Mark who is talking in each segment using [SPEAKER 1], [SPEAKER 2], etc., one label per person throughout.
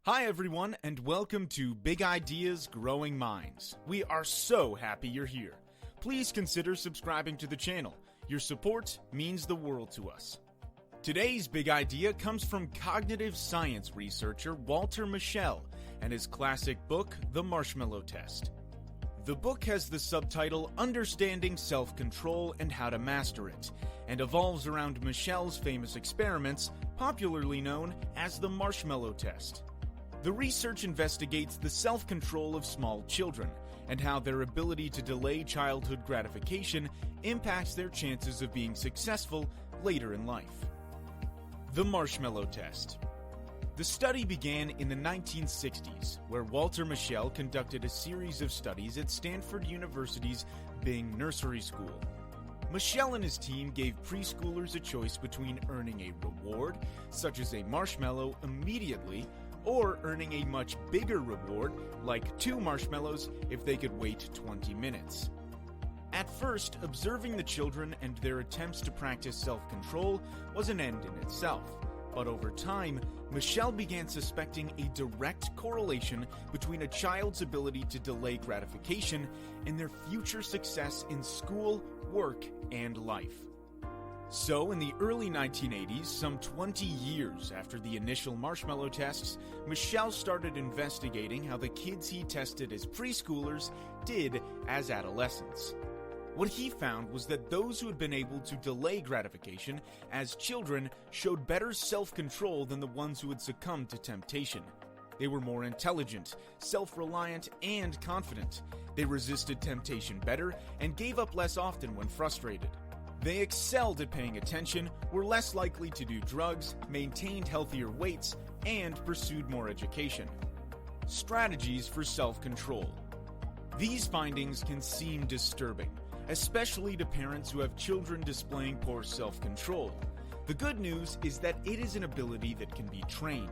[SPEAKER 1] Hi everyone, and welcome to Big Ideas Growing Minds. We are so happy you're here. Please consider subscribing to the channel. Your support means the world to us. Today's big idea comes from cognitive science researcher Walter Mischel and his classic book, The Marshmallow Test. The book has the subtitle Understanding Self-Control and How to Master It, and evolves around Mischel's famous experiments, popularly known as the Marshmallow Test. The research investigates the self-control of small children and how their ability to delay childhood gratification impacts their chances of being successful later in life. The Marshmallow Test. The study began in the 1960s, where Walter Mischel conducted a series of studies at Stanford University's Bing Nursery School. Mischel and his team gave preschoolers a choice between earning a reward, such as a marshmallow, immediately, or earning a much bigger reward, like 2 marshmallows, if they could wait 20 minutes. At first, observing the children and their attempts to practice self-control was an end in itself. But over time, Mischel began suspecting a direct correlation between a child's ability to delay gratification and their future success in school, work, and life. So, in the early 1980s, some 20 years after the initial marshmallow tests, Mischel started investigating how the kids he tested as preschoolers did as adolescents. What he found was that those who had been able to delay gratification as children showed better self-control than the ones who had succumbed to temptation. They were more intelligent, self-reliant, and confident. They resisted temptation better and gave up less often when frustrated. They excelled at paying attention, were less likely to do drugs, maintained healthier weights, and pursued more education. Strategies for self-control. These findings can seem disturbing, especially to parents who have children displaying poor self-control. The good news is that it is an ability that can be trained.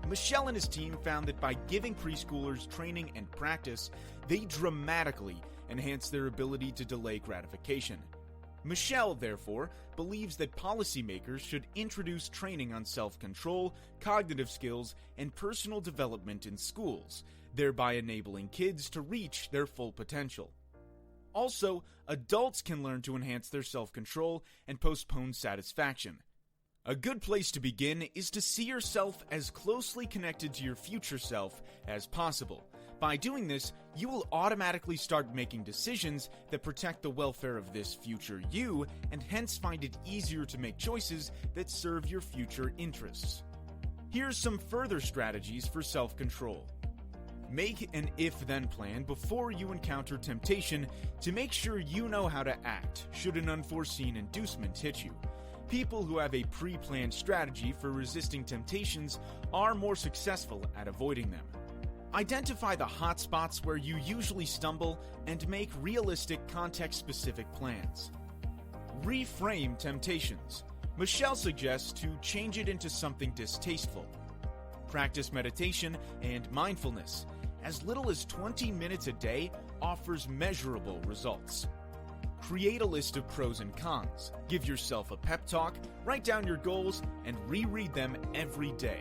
[SPEAKER 1] Mischel and his team found that by giving preschoolers training and practice, they dramatically enhance their ability to delay gratification. Mischel, therefore, believes that policymakers should introduce training on self-control, cognitive skills, and personal development in schools, thereby enabling kids to reach their full potential. Also, adults can learn to enhance their self-control and postpone satisfaction. A good place to begin is to see yourself as closely connected to your future self as possible. By doing this, you will automatically start making decisions that protect the welfare of this future you, and hence find it easier to make choices that serve your future interests. Here's some further strategies for self-control. Make an if-then plan before you encounter temptation to make sure you know how to act should an unforeseen inducement hit you. People who have a pre-planned strategy for resisting temptations are more successful at avoiding them. Identify the hot spots where you usually stumble and make realistic, context-specific plans. Reframe temptations. Mischel suggests to change it into something distasteful. Practice meditation and mindfulness. As little as 20 minutes a day offers measurable results. Create a list of pros and cons. Give yourself a pep talk, write down your goals, and reread them every day.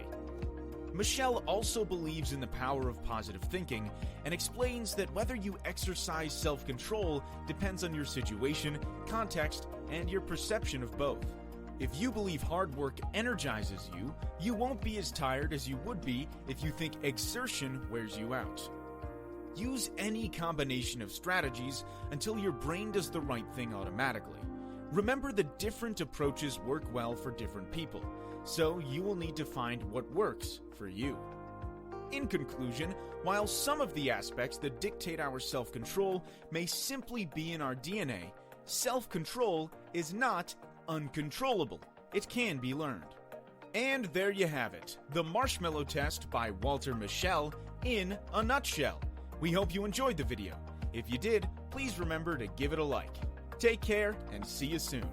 [SPEAKER 1] Mischel also believes in the power of positive thinking and explains that whether you exercise self-control depends on your situation, context, and your perception of both. If you believe hard work energizes you, you won't be as tired as you would be if you think exertion wears you out. Use any combination of strategies until your brain does the right thing automatically. Remember that different approaches work well for different people, so you will need to find what works for you. In conclusion, while some of the aspects that dictate our self-control may simply be in our DNA, self-control is not uncontrollable. It can be learned. And there you have it, The Marshmallow Test by Walter Mischel in a nutshell. We hope you enjoyed the video. If you did, please remember to give it a like. Take care and see you soon.